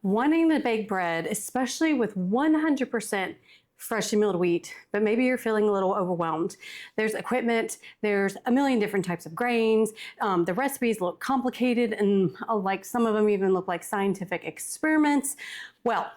wanting to bake bread, especially with 100% freshly milled wheat, but maybe you're feeling a little overwhelmed. There's equipment, there's a million different types of grains. The recipes look complicated and like some of them even look like scientific experiments. Well,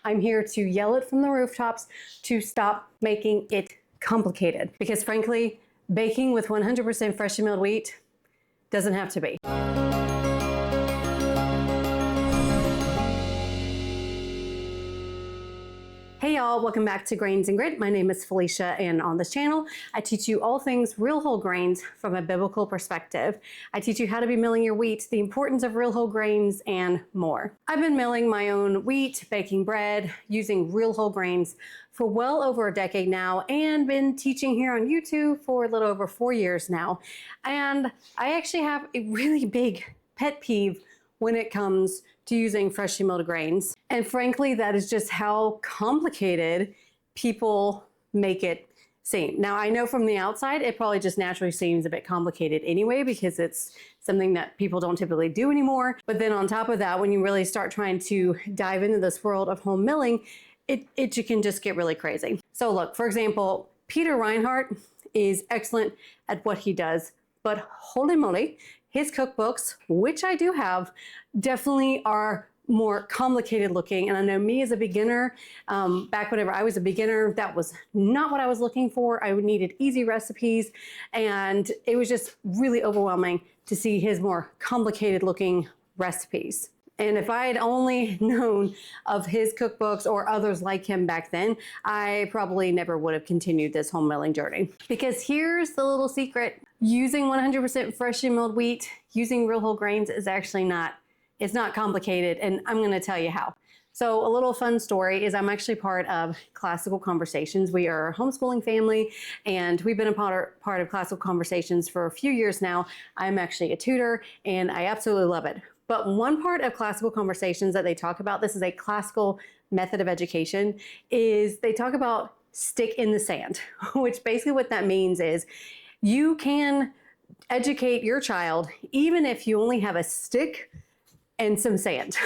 I'm here to yell it from the rooftops to stop making it complicated, because frankly, baking with 100% freshly milled wheat doesn't have to be. Hey y'all, welcome back to Grains and Grit. My name is Felicia, and on this channel, I teach you all things real whole grains from a biblical perspective. I teach you how to be milling your wheat, the importance of real whole grains, and more. I've been milling my own wheat, baking bread, using real whole grains for well over a decade now, and been teaching here on YouTube for a little over 4 years now. And I actually have a really big pet peeve when it comes to using freshly milled grains. And frankly, that is just how complicated people make it seem. Now, I know from the outside, it probably just naturally seems a bit complicated anyway, because it's something that people don't typically do anymore. But then on top of that, when you really start trying to dive into this world of home milling, it can just get really crazy. So look, for example, Peter Reinhardt is excellent at what he does, but holy moly, his cookbooks, which I do have, definitely are more complicated looking. And I know me as a beginner, back whenever I was a beginner, that was not what I was looking for. I needed easy recipes, and it was just really overwhelming to see his more complicated looking recipes. And if I had only known of his cookbooks or others like him back then, I probably never would have continued this home milling journey. Because here's the little secret. Using 100% freshly milled wheat, using real whole grains is actually it's not complicated, and I'm gonna tell you how. So a little fun story is I'm actually part of Classical Conversations. We are a homeschooling family, and we've been a part of Classical Conversations for a few years now. I'm actually a tutor, and I absolutely love it. But one part of Classical Conversations that they talk about, this is a classical method of education, is they talk about stick in the sand, which basically what that means is you can educate your child even if you only have a stick and some sand.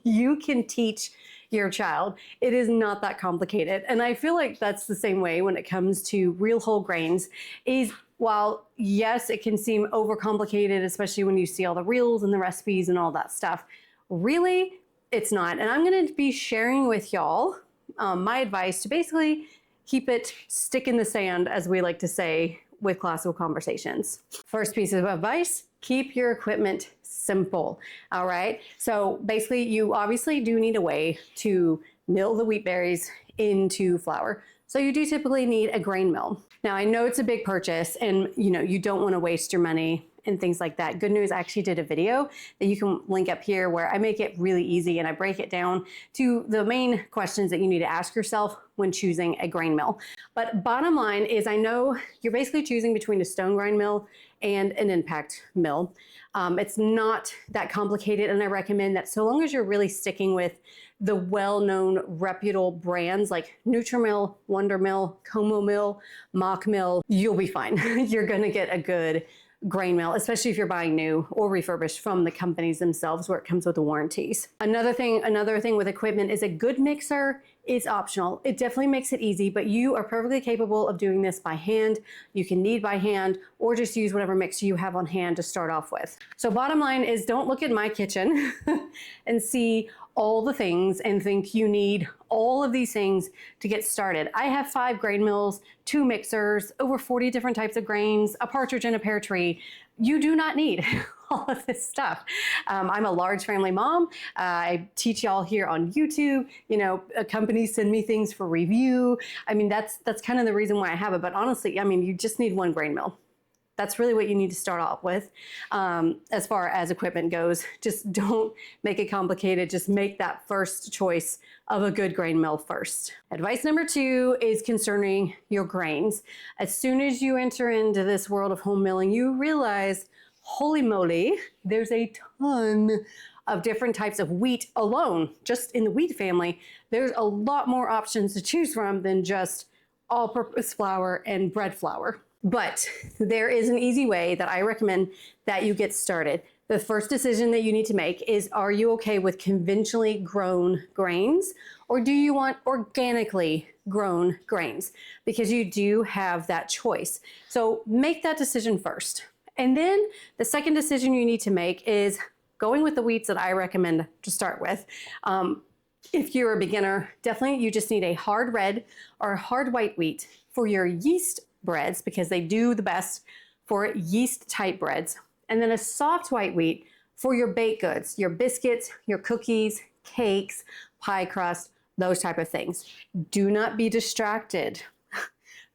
You can teach your child. It is not that complicated. And I feel like that's the same way when it comes to real whole grains. Is while yes, it can seem overcomplicated, especially when you see all the reels and the recipes and all that stuff, really, it's not. And I'm gonna be sharing with y'all my advice to basically keep it stick in the sand, as we like to say with Classical Conversations. First piece of advice, keep your equipment simple, all right? So basically, you obviously do need a way to mill the wheat berries into flour. So you do typically need a grain mill. Now, I know it's a big purchase, and you don't want to waste your money and things like that. Good news, I actually did a video that you can link up here where I make it really easy and I break it down to the main questions that you need to ask yourself when choosing a grain mill. But bottom line is, I know you're basically choosing between a stone grind mill and an impact mill. It's not that complicated, and I recommend that so long as you're really sticking with the well-known reputable brands like Nutrimill, Wonder Mill, Como Mill, Mock Mill, you'll be fine. You're gonna get a good grain mill, especially if you're buying new or refurbished from the companies themselves, where it comes with the warranties. Another thing with equipment is a good mixer is optional. It definitely makes it easy, but you are perfectly capable of doing this by hand. You can knead by hand or just use whatever mixer you have on hand to start off with. So bottom line is, don't look at my kitchen and see all the things and think you need all of these things to get started. I have 5 grain mills, 2 mixers, over 40 different types of grains, a partridge and a pear tree. You do not need all of this stuff. I'm a large family mom. I teach y'all here on YouTube. Companies send me things for review. I mean, that's kind of the reason why I have it. But honestly, I mean, you just need one grain mill. That's really what you need to start off with. As far as equipment goes, just don't make it complicated. Just make that first choice of a good grain mill first. Advice number 2 is concerning your grains. As soon as you enter into this world of home milling, you realize, holy moly, there's a ton of different types of wheat alone. Just in the wheat family, there's a lot more options to choose from than just all-purpose flour and bread flour. But there is an easy way that I recommend that you get started. The first decision that you need to make is, are you okay with conventionally grown grains, or do you want organically grown grains? Because you do have that choice. So make that decision first. And then the second decision you need to make is going with the wheats that I recommend to start with. If you're a beginner, definitely you just need a hard red or a hard white wheat for your yeast breads, because they do the best for yeast type breads. And then a soft white wheat for your baked goods, your biscuits, your cookies, cakes, pie crust, those type of things. Do not be distracted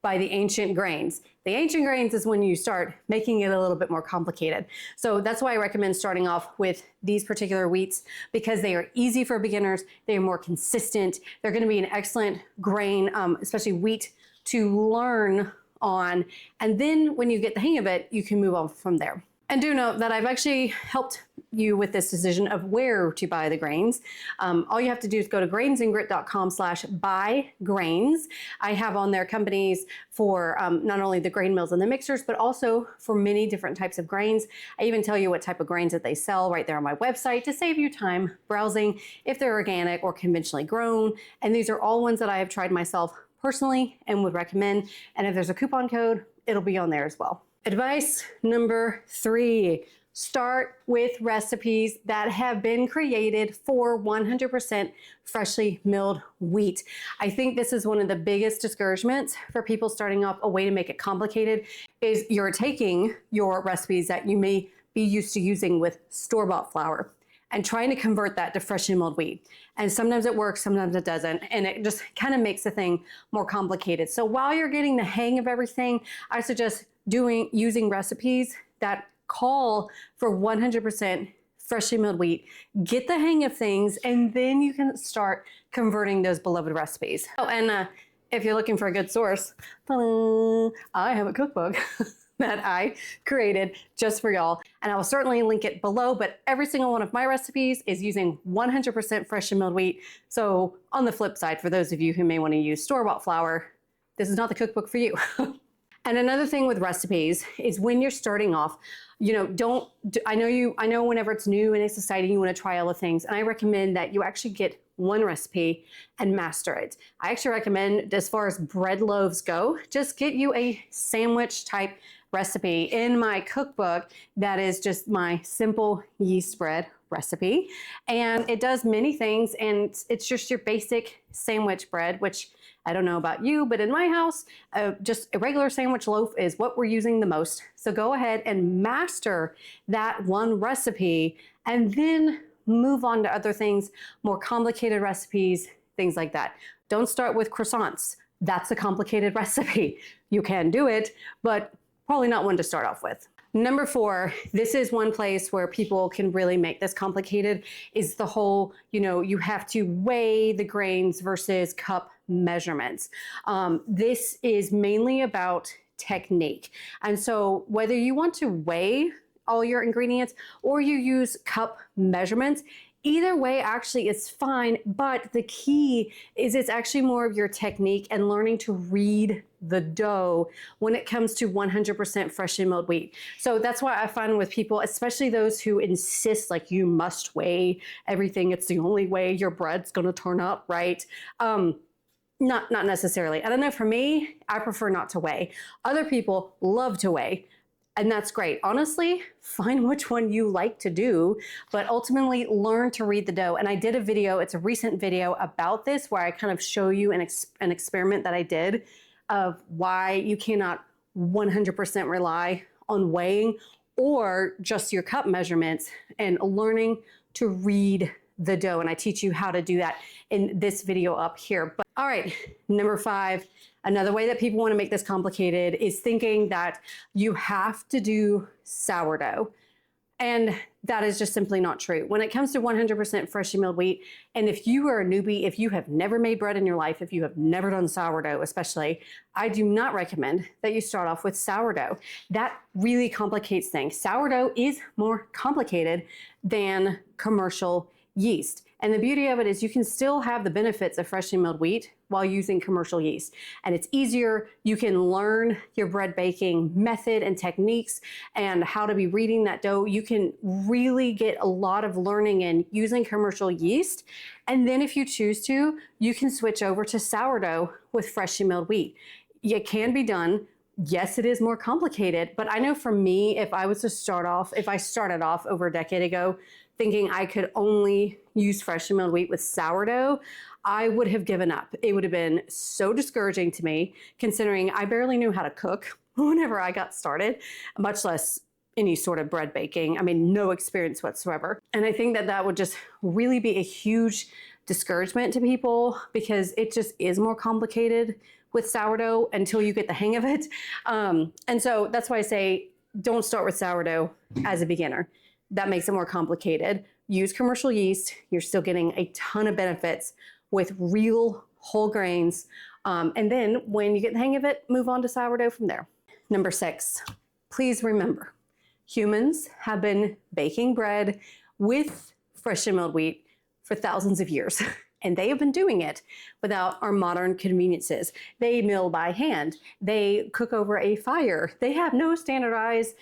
by the ancient grains. The ancient grains is when you start making it a little bit more complicated. So that's why I recommend starting off with these particular wheats, because they are easy for beginners. They are more consistent. They're going to be an excellent grain, especially wheat, to learn on. And then when you get the hang of it, you can move on from there. And do note that I've actually helped you with this decision of where to buy the grains. All you have to do is go to grainsandgrit.com/buy-grains. I have on there companies for not only the grain mills and the mixers, but also for many different types of grains. I even tell you what type of grains that they sell right there on my website to save you time browsing if they're organic or conventionally grown. And these are all ones that I have tried myself personally and would recommend. And if there's a coupon code, it'll be on there as well. Advice number 3, start with recipes that have been created for 100% freshly milled wheat. I think this is one of the biggest discouragements for people starting off. A way to make it complicated is you're taking your recipes that you may be used to using with store-bought flour and trying to convert that to freshly milled wheat. And sometimes it works, sometimes it doesn't. And it just kind of makes the thing more complicated. So while you're getting the hang of everything, I suggest using recipes that call for 100% freshly milled wheat. Get the hang of things, and then you can start converting those beloved recipes. Oh, and if you're looking for a good source, I have a cookbook that I created just for y'all, and I will certainly link it below. But every single one of my recipes is using 100% freshly milled wheat. So on the flip side, for those of you who may want to use store-bought flour, this is not the cookbook for you. And another thing with recipes is when you're starting off, I know whenever it's new and it's exciting, you want to try all the things. And I recommend that you actually get one recipe and master it. I actually recommend, as far as bread loaves go, just get you a sandwich type recipe. In my cookbook, that is just my simple yeast bread recipe. And it does many things, and it's just your basic sandwich bread, which I don't know about you, but in my house, just a regular sandwich loaf is what we're using the most. So go ahead and master that one recipe, and then move on to other things, more complicated recipes, things like that. Don't start with croissants. That's a complicated recipe. You can do it, but probably not one to start off with. Number 4, this is one place where people can really make this complicated, is the whole, you have to weigh the grains versus cup measurements. This is mainly about technique. And so whether you want to weigh all your ingredients or you use cup measurements, either way actually is fine, but the key is it's actually more of your technique and learning to read the dough when it comes to 100% freshly milled wheat. So that's why I find with people, especially those who insist like you must weigh everything, it's the only way your bread's gonna turn out right. Not necessarily. I don't know, for me, I prefer not to weigh. Other people love to weigh. And that's great. Honestly, find which one you like to do, but ultimately learn to read the dough. And I did a video, it's a recent video about this, where I kind of show you an experiment that I did of why you cannot 100% rely on weighing or just your cup measurements, and learning to read the dough. And I teach you how to do that in this video up here. But all right, number 5, another way that people want to make this complicated is thinking that you have to do sourdough. And that is just simply not true. When it comes to 100% freshly milled wheat, and if you are a newbie, if you have never made bread in your life, if you have never done sourdough especially, I do not recommend that you start off with sourdough. That really complicates things. Sourdough is more complicated than commercial yeast. And the beauty of it is you can still have the benefits of freshly milled wheat while using commercial yeast. And it's easier. You can learn your bread baking method and techniques and how to be reading that dough. You can really get a lot of learning in using commercial yeast. And then if you choose to, you can switch over to sourdough with freshly milled wheat. It can be done. Yes, it is more complicated, but I know for me, if I started off over a decade ago thinking I could only use freshly milled wheat with sourdough, I would have given up. It would have been so discouraging to me, considering I barely knew how to cook whenever I got started, much less any sort of bread baking. I mean, no experience whatsoever. And I think that that would just really be a huge discouragement to people because it just is more complicated with sourdough until you get the hang of it. And so that's why I say don't start with sourdough as a beginner. That makes it more complicated. Use commercial yeast. You're still getting a ton of benefits with real whole grains. And then when you get the hang of it, move on to sourdough from there. Number 6, please remember, humans have been baking bread with freshly milled wheat for thousands of years. And they have been doing it without our modern conveniences. They mill by hand. They cook over a fire. They have no standardized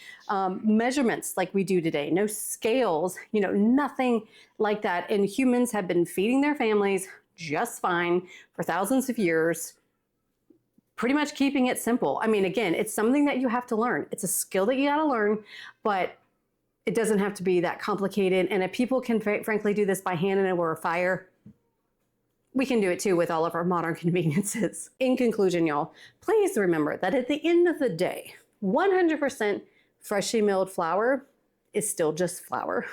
measurements like we do today, no scales, nothing like that. And humans have been feeding their families just fine for thousands of years, pretty much keeping it simple. I mean, again, it's something that you have to learn. It's a skill that you got to learn, but it doesn't have to be that complicated. And if people can frankly do this by hand and over a fire, we can do it too with all of our modern conveniences. In conclusion, y'all, please remember that at the end of the day, 100% freshly milled flour is still just flour.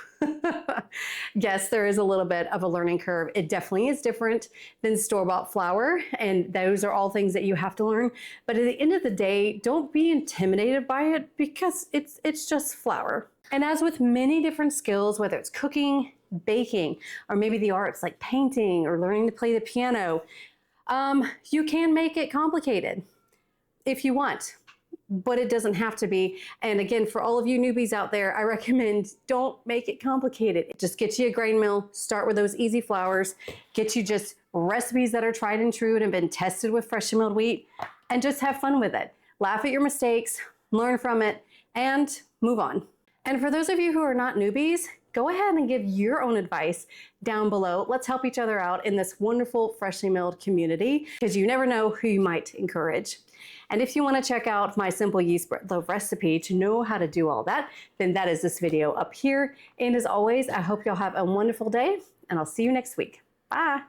Yes, there is a little bit of a learning curve. It definitely is different than store-bought flour, and those are all things that you have to learn. But at the end of the day, don't be intimidated by it because it's just flour. And as with many different skills, whether it's cooking, baking, or maybe the arts like painting or learning to play the piano, you can make it complicated if you want, but it doesn't have to be. And again, for all of you newbies out there, I recommend don't make it complicated. Just get you a grain mill, start with those easy flours, get you just recipes that are tried and true and have been tested with freshly milled wheat, and just have fun with it. Laugh at your mistakes, learn from it, and move on. And for those of you who are not newbies, go ahead and give your own advice down below. Let's help each other out in this wonderful freshly milled community because you never know who you might encourage. And if you want to check out my simple yeast bread loaf recipe to know how to do all that, then that is this video up here. And as always, I hope you'll have a wonderful day and I'll see you next week. Bye.